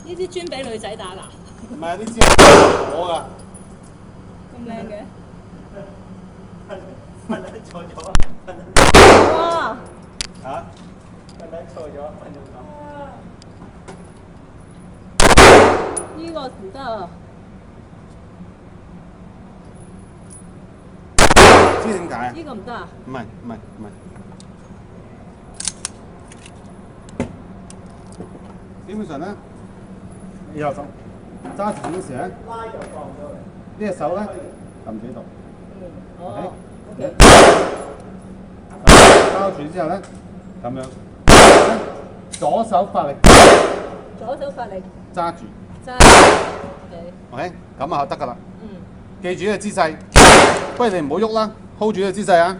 呢支專俾女仔打㗎？唔係呢支係我㗎。咁靚嘅？瞓得錯咗，哇！嚇？瞓得錯咗，瞓到咁。呢個唔得啊！知點解啊？呢個唔得啊！唔係。基本上咧，你右手揸住嗰時咧，拉就放咗嚟。呢隻手咧撳住呢度。哦。包住之後咧，咁樣，左手發力，左手發力，揸住。揸住。OK，咁啊得㗎啦。嗯。記住呢個姿勢，不如你唔好喐啦，hold 住呢個姿勢啊。